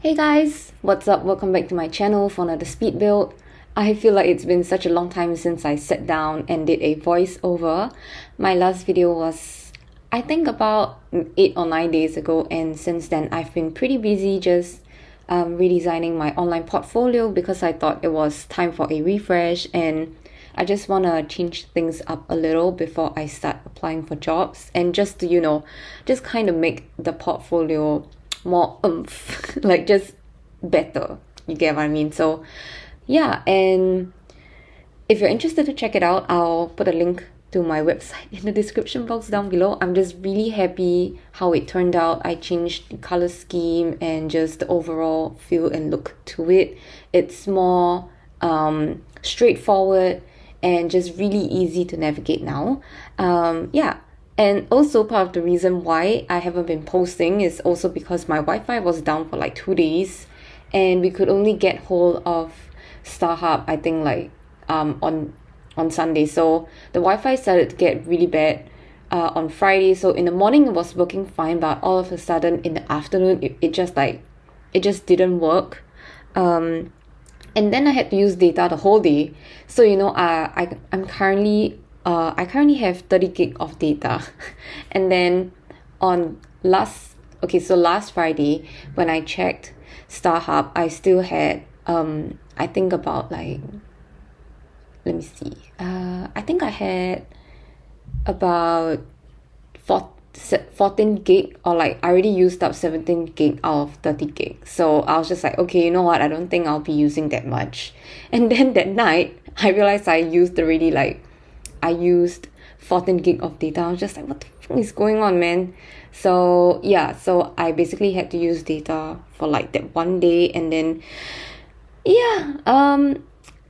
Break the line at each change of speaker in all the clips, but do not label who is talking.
Hey guys, what's up? Welcome back to my channel for another speed build. I feel like it's been such a long time since I sat down and did a voiceover. My last video was, I think, about 8 or 9 days ago, and since then I've been pretty busy just redesigning my online portfolio because I thought it was time for a refresh and I just want to change things up a little before I start applying for jobs, and just to, just kind of make the portfolio more like just better. You get what I mean? So yeah, and if you're interested to check it out, I'll put a link to my website in the description box down below. I'm just really happy how it turned out. I changed the color scheme and just the overall feel and look to it. It's more straightforward and just really easy to navigate now. Yeah. And also part of the reason why I haven't been posting is also because my Wi-Fi was down for like 2 days and we could only get hold of StarHub, I think, like on Sunday. So the Wi-Fi started to get really bad on Friday. So in the morning it was working fine, but all of a sudden in the afternoon it just didn't work. And then I had to use data the whole day. So I currently have 30 gig of data. And then last Friday when I checked StarHub, I still had I think about like, let me see, I think I had about 14 gig, or like I already used up 17 gig out of 30 gig. So I was just like, okay, you know what, I don't think I'll be using that much. And then that night I realized I used 14 gig of data. I was just like, what the fuck is going on, man? So yeah, so I basically had to use data for like that one day, and then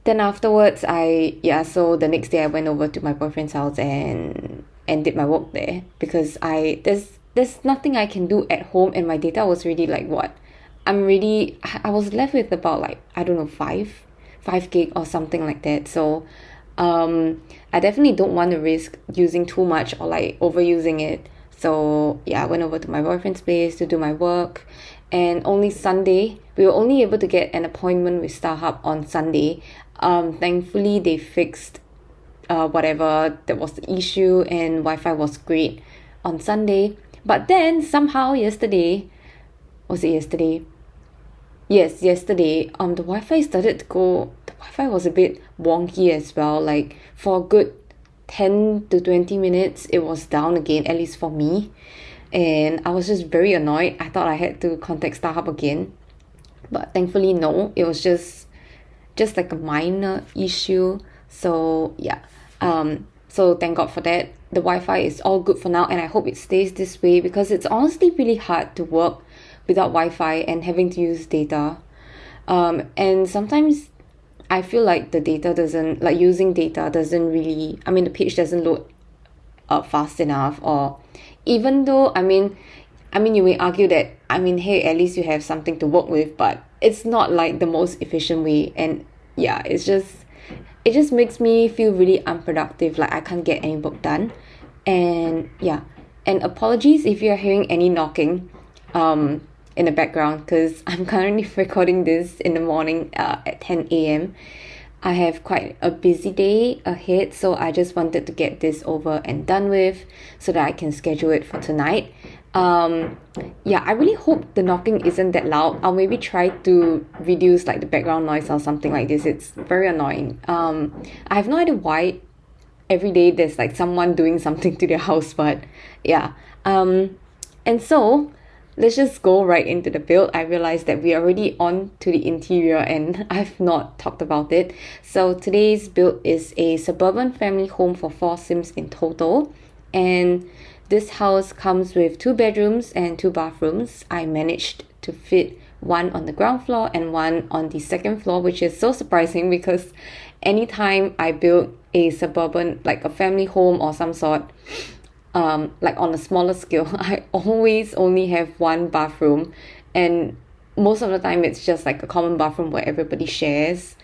then afterwards so the next day I went over to my boyfriend's house and did my work there, because there's nothing I can do at home, and my data was really like I was left with about like, I don't know, 5 gig or something like that. So I definitely don't want to risk using too much or like overusing it. So yeah, I went over to my boyfriend's place to do my work, and only Sunday we were only able to get an appointment with StarHub on Sunday. Thankfully they fixed whatever that was the issue, and Wi-Fi was great on Sunday. But then somehow yesterday, yes, yesterday, the Wi-Fi started to go. The Wi-Fi was a bit wonky as well. Like for a good 10 to 20 minutes, it was down again, at least for me. And I was just very annoyed. I thought I had to contact StarHub again, but thankfully no. It was just like a minor issue. So yeah. So thank God for that. The Wi-Fi is all good for now, and I hope it stays this way, because it's honestly really hard to work without Wi-Fi and having to use data. And sometimes I feel like using data doesn't really, the page doesn't load fast enough, or even though, you may argue that, hey, at least you have something to work with, but it's not like the most efficient way. And yeah, it just makes me feel really unproductive, like I can't get any work done. And yeah, and apologies if you're hearing any knocking in the background, because I'm currently recording this in the morning at 10 a.m. I have quite a busy day ahead, so I just wanted to get this over and done with so that I can schedule it for tonight. I really hope the knocking isn't that loud. I'll maybe try to reduce like the background noise or something like this. It's very annoying. I have no idea why every day there's like someone doing something to their house, but yeah. And so let's just go right into the build. I realized that we're already on to the interior and I've not talked about it. So today's build is a suburban family home for 4 Sims in total. And this house comes with 2 bedrooms and 2 bathrooms. I managed to fit one on the ground floor and one on the second floor, which is so surprising because anytime I build a suburban, like a family home or some sort, like on a smaller scale, I always only have 1 bathroom, and most of the time it's just like a common bathroom where everybody shares.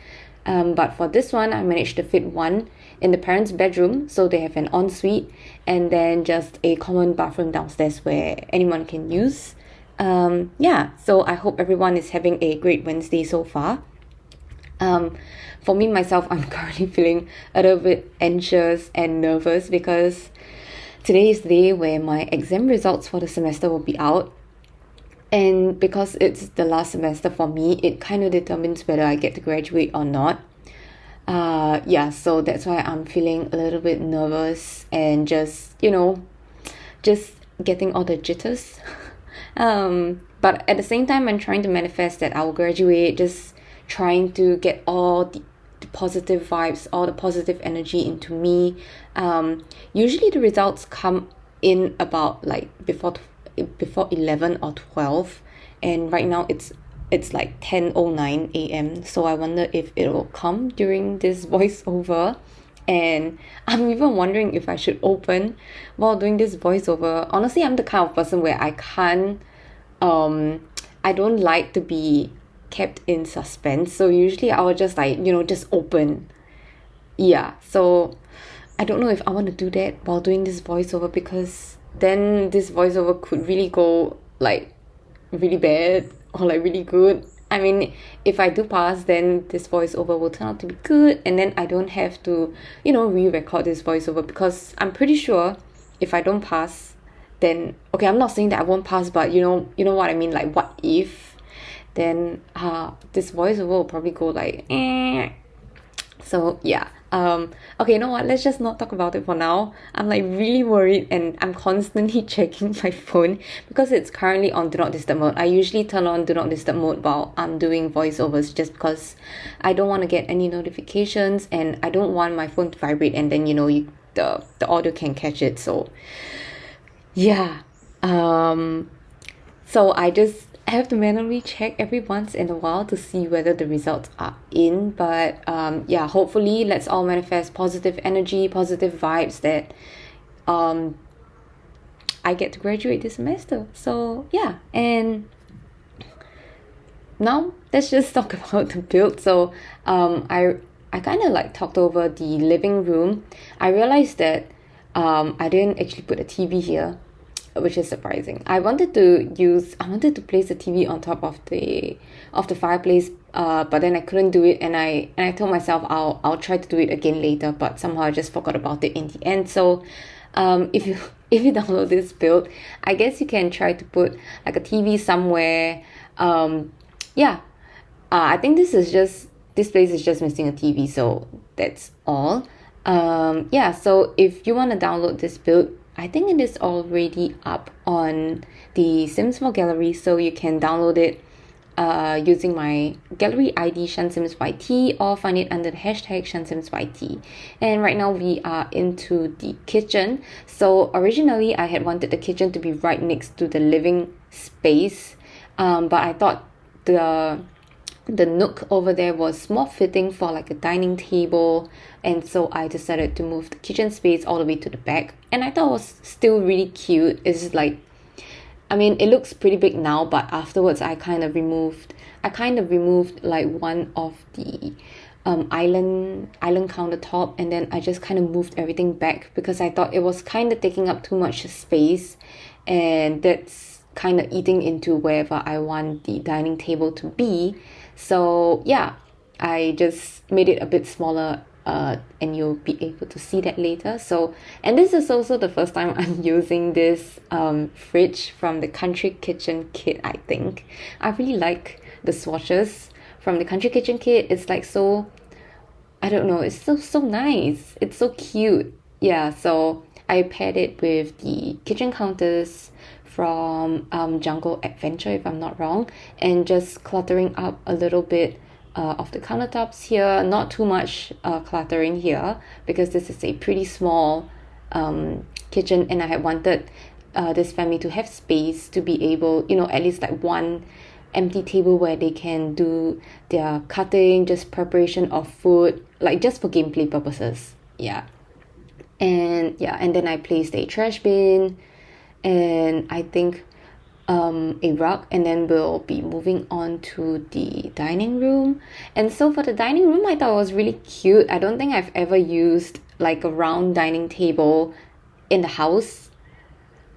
But for this one, I managed to fit one in the parents' bedroom, so they have an ensuite, and then just a common bathroom downstairs where anyone can use. Yeah, so I hope everyone is having a great Wednesday so far. For me myself, I'm currently feeling a little bit anxious and nervous because today is the day where my exam results for the semester will be out. And because it's the last semester for me, it kind of determines whether I get to graduate or not. Yeah, so that's why I'm feeling a little bit nervous and just getting all the jitters. But at the same time, I'm trying to manifest that I'll graduate, just trying to get all the positive vibes, all the positive energy into me. Usually the results come in about like before 11 or 12, and right now it's like 10:09 a.m. So I wonder if it will come during this voiceover. And I'm even wondering if I should open while doing this voiceover. Honestly, I'm the kind of person where I don't like to be kept in suspense. So usually I will just just open. Yeah, so I don't know if I want to do that while doing this voiceover, because then this voiceover could really go like really bad or like really good. I mean, if I do pass, then this voiceover will turn out to be good, and then I don't have to, re-record this voiceover, because I'm pretty sure if I don't pass, then, okay, I'm not saying that I won't pass, but you know what I mean, like, what if, then this voiceover will probably go like, eh. So yeah. Okay, you know what, let's just not talk about it for now. I'm like really worried, and I'm constantly checking my phone because it's currently on do not disturb mode. I usually turn on do not disturb mode while I'm doing voiceovers, just because I don't want to get any notifications, and I don't want my phone to vibrate and then the audio can catch it. So yeah, so I have to manually check every once in a while to see whether the results are in. But yeah, hopefully let's all manifest positive energy, positive vibes, that I get to graduate this semester. So yeah, and now let's just talk about the build. So I kind of like talked over the living room. I realized that I didn't actually put a TV here, which is surprising. I wanted to place the TV on top of the fireplace, but then I couldn't do it, and I told myself I'll try to do it again later, but somehow I just forgot about it in the end. So if you download this build, I guess you can try to put like a TV somewhere. Yeah, I think this place is just missing a TV, so that's all. Yeah, so if you want to download this build, I think it is already up on the Sims 4 gallery, so you can download it using my gallery ID shansimsyt, or find it under the hashtag shansimsyt. And right now we are into the kitchen. So originally I had wanted the kitchen to be right next to the living space, but I thought the nook over there was more fitting for like a dining table, and so I decided to move the kitchen space all the way to the back, and I thought it was still really cute. It's like, I mean, it looks pretty big now, but afterwards I kind of removed like one of the island countertop, and then I just kind of moved everything back because I thought it was kind of taking up too much space, and that's kind of eating into wherever I want the dining table to be. So yeah, I just made it a bit smaller, and you'll be able to see that later. So, and this is also the first time I'm using this fridge from the Country Kitchen kit. I think I really like the swatches from the Country Kitchen kit. It's like so, I don't know, it's so nice, it's so cute. Yeah, so I paired it with the kitchen counters from Jungle Adventure, if I'm not wrong, and just cluttering up a little bit of the countertops here. Not too much cluttering here, because this is a pretty small kitchen, and I had wanted this family to have space to be able, at least like one empty table where they can do their cutting, just preparation of food, like just for gameplay purposes. Yeah, and then I placed a trash bin, and I think a rug, and then we'll be moving on to the dining room. And so for the dining room, I thought it was really cute. I don't think I've ever used like a round dining table in the house.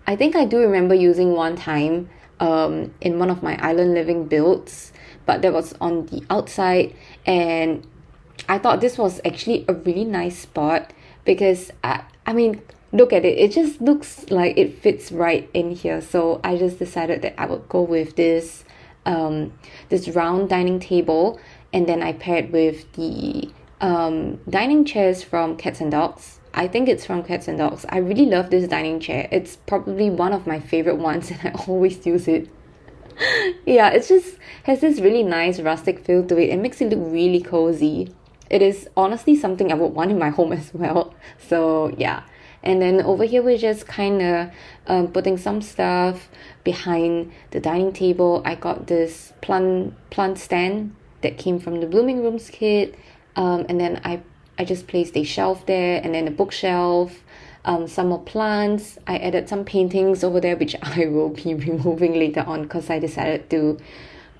I think I do remember using one time, in one of my island living builds, but that was on the outside, and I thought this was actually a really nice spot because I mean, look at it, it just looks like it fits right in here. So I just decided that I would go with this this round dining table, and then I paired with the dining chairs from Cats and Dogs. I think it's from Cats and Dogs. I really love this dining chair. It's probably one of my favorite ones, and I always use it. Yeah, it just has this really nice rustic feel to it. It makes it look really cozy. It is honestly something I would want in my home as well. So yeah. And then over here, we're just kind of putting some stuff behind the dining table. I got this plant stand that came from the Blooming Rooms kit. And then I just placed a shelf there, and then a bookshelf, some more plants. I added some paintings over there, which I will be removing later on because I decided to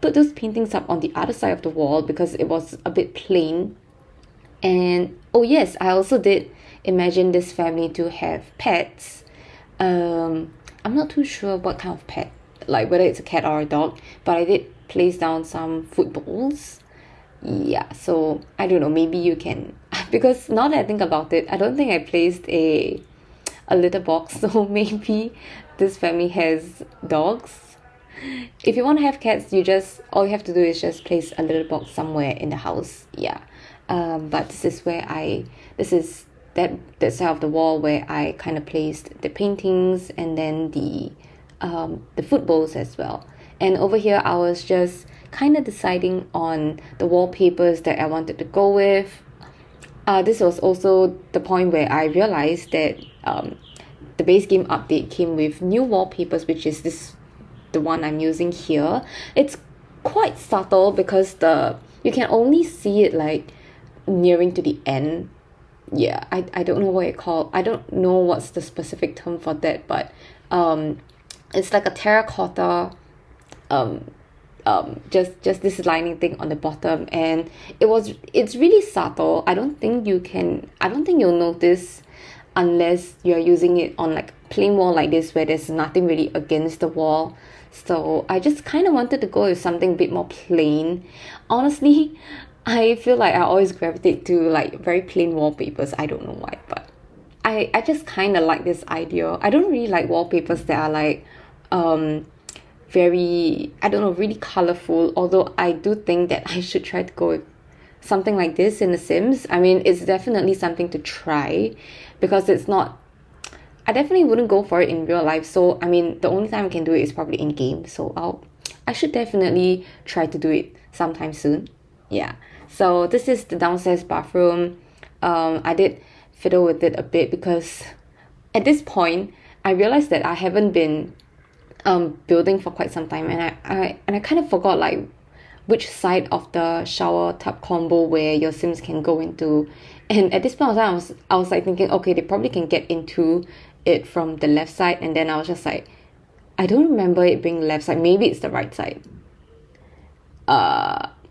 put those paintings up on the other side of the wall because it was a bit plain. And oh yes, I also did imagine this family to have pets. I'm not too sure what kind of pet, like whether it's a cat or a dog, but I did place down some food bowls. Yeah, so I don't know, maybe you can, because now that I think about it, I don't think I placed a litter box, so maybe this family has dogs. If you want to have cats, all you have to do is just place a litter box somewhere in the house. Yeah. But this is that side of the wall where I kind of placed the paintings, and then the food bowls as well. And over here, I was just kind of deciding on the wallpapers that I wanted to go with. This was also the point where I realized that the base game update came with new wallpapers, which is the one I'm using here. It's quite subtle because you can only see it like nearing to the end. Yeah, I don't know what it called. I don't know what's the specific term for that, but it's like a terracotta just this lining thing on the bottom, and it's really subtle. I don't think you'll notice unless you're using it on like plain wall like this where there's nothing really against the wall. So I just kind of wanted to go with something a bit more plain. Honestly, I feel like I always gravitate to like very plain wallpapers. I don't know why, but I just kind of like this idea. I don't really like wallpapers that are like very, I don't know, really colorful, although I do think that I should try to go with something like this in The Sims. I mean, it's definitely something to try because I definitely wouldn't go for it in real life. So I mean, the only time I can do it is probably in game, so I should definitely try to do it sometime soon. Yeah, so this is the downstairs bathroom. I did fiddle with it a bit because at this point I realized that I haven't been building for quite some time, and I kind of forgot like which side of the shower tub combo where your Sims can go into. And at this point of time, I was like thinking, okay, they probably can get into it from the left side, and then I was just like, I don't remember it being left side. Maybe it's the right side.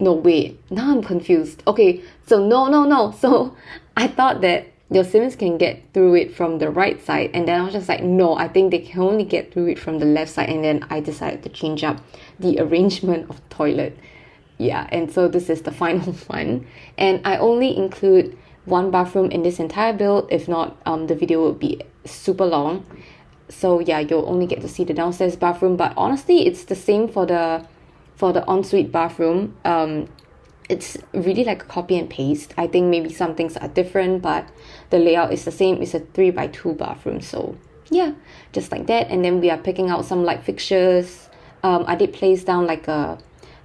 No, wait, now I'm confused. Okay, so no. So I thought that your Sims can get through it from the right side, and then I was just like, no, I think they can only get through it from the left side. And then I decided to change up the arrangement of the toilet. Yeah, and so this is the final one, and I only include one bathroom in this entire build. If not, the video will be super long. So yeah, you'll only get to see the downstairs bathroom, but honestly it's the same for the ensuite bathroom. It's really like a copy and paste. I think maybe some things are different, but the layout is the same. It's a 3x2 bathroom, so yeah, just like that. And then we are picking out some light fixtures. I did place down like a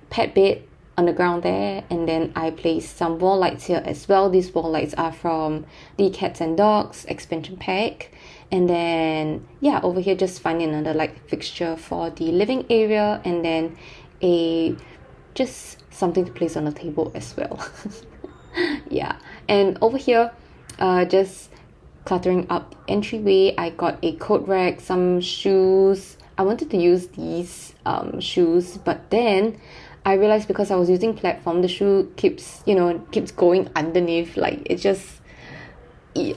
pet bed on the ground there, and then I placed some wall lights here as well. These wall lights are from the Cats and Dogs expansion pack. And then yeah, over here just finding another light fixture for the living area, and then just something to place on the table as well. Yeah, and over here just cluttering up the entryway, I got a coat rack, some shoes. I wanted to use these shoes, but then I realized because I was using platform, the shoe keeps going underneath. Like it just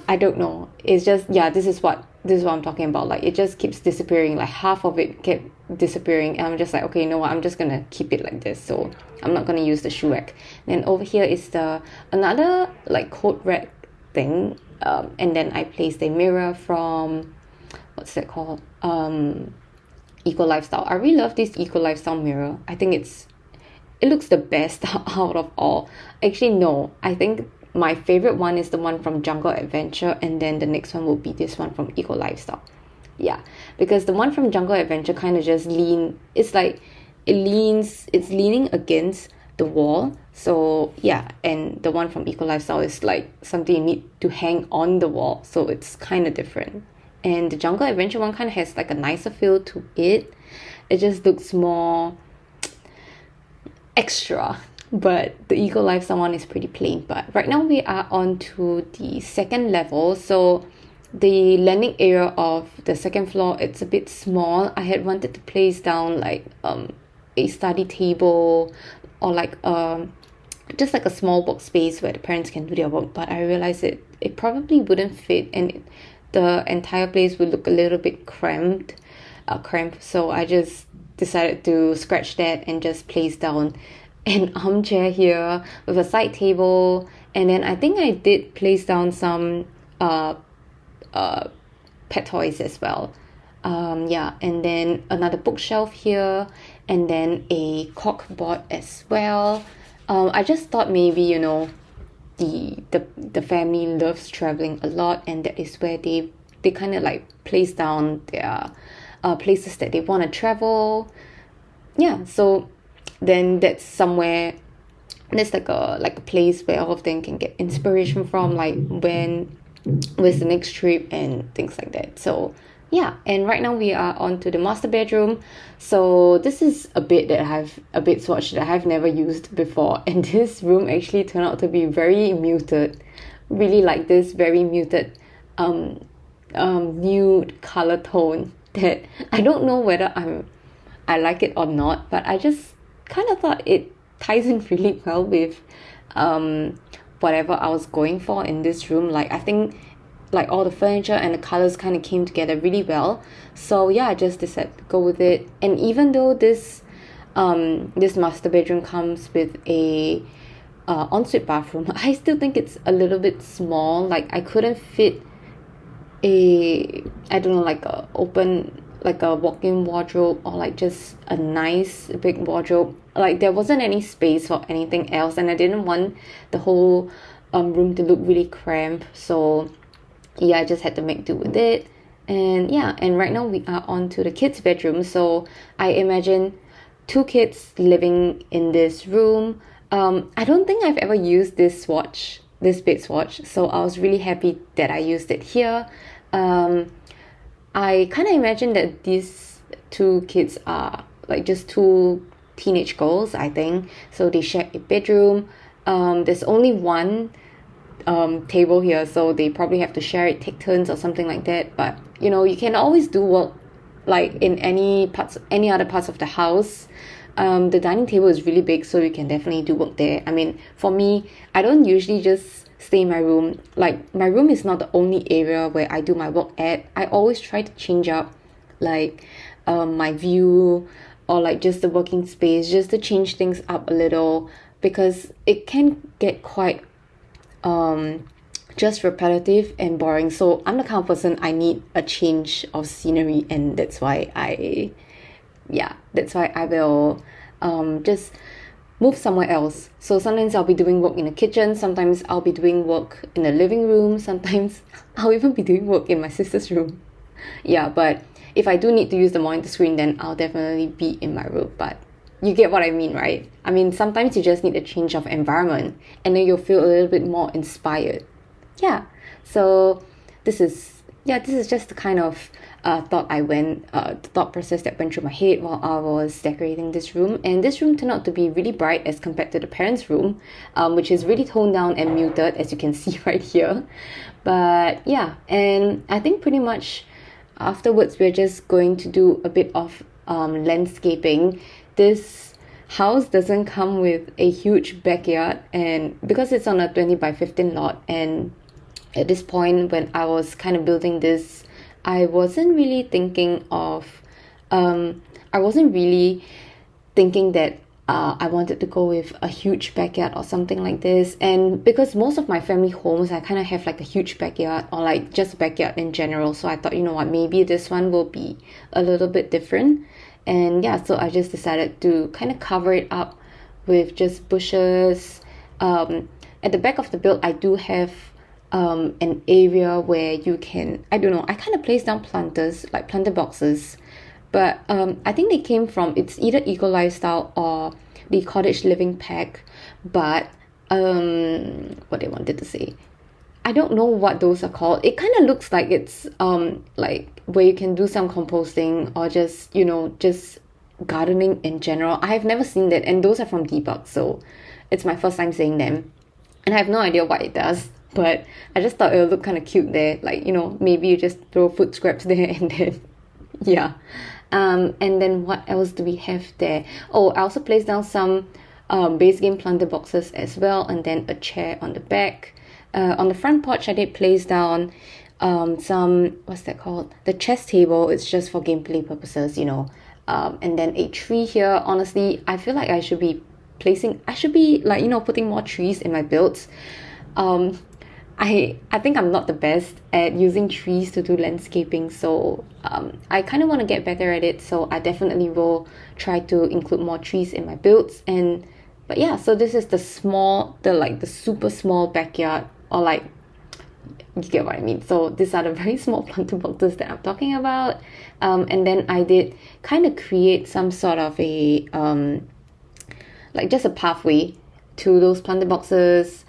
I don't know. It's just, yeah, this is what I'm talking about. Like, it just keeps disappearing. Like, half of it kept disappearing, and I'm just like, okay, you know what, I'm just gonna keep it like this, so I'm not gonna use the shoe rack. Then over here is the another like coat rack thing, and then I placed a mirror from, what's that called, Eco Lifestyle. I really love this Eco Lifestyle mirror. I think it looks the best out of all. Actually, no, I think my favorite one is the one from Jungle Adventure, and then the next one will be this one from Eco Lifestyle. Yeah, because the one from Jungle Adventure kind of just it's like it's leaning against the wall. So yeah, and the one from Eco Lifestyle is like something you need to hang on the wall, so it's kind of different. And the Jungle Adventure one kind of has like a nicer feel to it. It just looks more extra, but the Eco Lifestyle one is pretty plain. But right now we are on to the second level, so the landing area of the second floor, it's a bit small. I had wanted to place down like a study table, or like just like a small workspace where the parents can do their work, but I realized it probably wouldn't fit, and the entire place would look a little bit cramped. So I just decided to scratch that and just place down an armchair here with a side table, and then I think I did place down some pet toys as well. Yeah, and then another bookshelf here, and then a corkboard as well. I just thought maybe, you know, the family loves traveling a lot, and that is where they kind of like place down their places that they want to travel. Yeah, so then that's somewhere, that's like a place where all of them can get inspiration from, like where's the next trip and things like that. So yeah, and right now we are on to the master bedroom. So this is a bed swatch that I've never used before, and this room actually turned out to be very muted. Really like this very muted nude color tone that I don't know whether I like it or not, but I just kind of thought it ties in really well with whatever I was going for in this room. Like, I think like all the furniture and the colors kind of came together really well. So yeah, I just decided to go with it. And even though this master bedroom comes with a ensuite bathroom, I still think it's a little bit small. Like, I couldn't fit I don't know, like a walk-in wardrobe, or like just a nice big wardrobe. Like, there wasn't any space for anything else, and I didn't want the whole room to look really cramped. So yeah, I just had to make do with it. And yeah, and right now we are on to the kids' bedroom. So I imagine 2 kids living in this room. I don't think I've ever used this bed swatch, so I was really happy that I used it here. I kind of imagine that these 2 kids are like just 2 teenage girls, I think. So they share a bedroom. There's only one table here, so they probably have to share it, take turns or something like that. But you know, you can always do work like in any other parts of the house. The dining table is really big, so you can definitely do work there. I mean, for me, I don't usually just stay in my room. Like, my room is not the only area where I do my work at. I always try to change up like my view, or like just the working space, just to change things up a little, because it can get quite just repetitive and boring. So I'm the kind of person, I need a change of scenery, and that's why I will just move somewhere else. So sometimes I'll be doing work in the kitchen, sometimes I'll be doing work in the living room, sometimes I'll even be doing work in my sister's room. Yeah, but if I do need to use the monitor screen, then I'll definitely be in my room. But you get what I mean, right? I mean, sometimes you just need a change of environment, and then you'll feel a little bit more inspired. Yeah, so this is just the kind of thought process that went through my head while I was decorating this room. And this room turned out to be really bright as compared to the parents' room, which is really toned down and muted, as you can see right here. But yeah, and I think pretty much afterwards we're just going to do a bit of landscaping. This house doesn't come with a huge backyard, and because it's on a 20 by 15 lot, and at this point when I was kind of building this, I wasn't really thinking of, I wasn't really thinking that I wanted to go with a huge backyard or something like this. And because most of my family homes, I kind of have like a huge backyard or like just a backyard in general. So I thought, you know what, maybe this one will be a little bit different. And yeah, so I just decided to kind of cover it up with just bushes. At the back of the build, I do have an area where you can, I don't know, I kind of placed down planters, like planter boxes. But I think they came from, it's either Eco Lifestyle or the Cottage Living Pack. But what they wanted to say, I don't know what those are called. It kind of looks like it's like where you can do some composting or just, you know, just gardening in general. I have never seen that, and those are from DEATS, so it's my first time seeing them. And I have no idea what it does, but I just thought it would look kind of cute there. Like, you know, maybe you just throw food scraps there and then, yeah. And then what else do we have there? Oh, I also placed down some base game planter boxes as well, and then a chair on the back. On the front porch, I did place down some, what's that called? The chess table. It's just for gameplay purposes, you know. And then a tree here. Honestly, I feel like I should be like, you know, putting more trees in my builds. I think I'm not the best at using trees to do landscaping, so I kind of want to get better at it, so I definitely will try to include more trees in my builds. But yeah, so this is the super small backyard, or like, you get what I mean. So these are the very small planter boxes that I'm talking about. And then I did kind of create some sort of a like just a pathway to those planter boxes,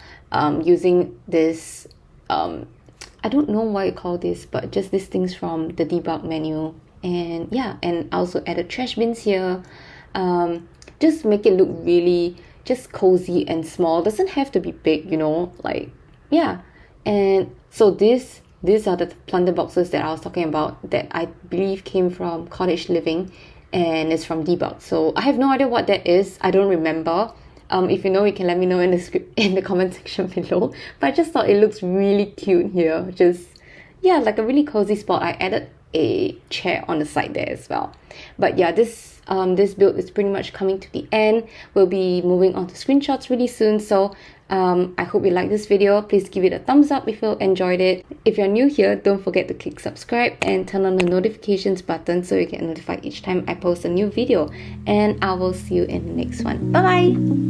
using this I don't know what you call this, but just these things from the debug menu. And yeah, and I also added trash bins here, just make it look really just cozy and small. Doesn't have to be big, you know, like, yeah. And so these are the planter boxes that I was talking about that I believe came from Cottage Living, and it's from debug. So I have no idea what that is. I don't remember. If you know, you can let me know in the comment section below. But I just thought it looks really cute here. Just, yeah, like a really cozy spot. I added a chair on the side there as well. But yeah, this build is pretty much coming to the end. We'll be moving on to screenshots really soon. So I hope you like this video. Please give it a thumbs up if you enjoyed it. If you're new here, don't forget to click subscribe and turn on the notifications button so you get notified each time I post a new video. And I will see you in the next one. Bye bye.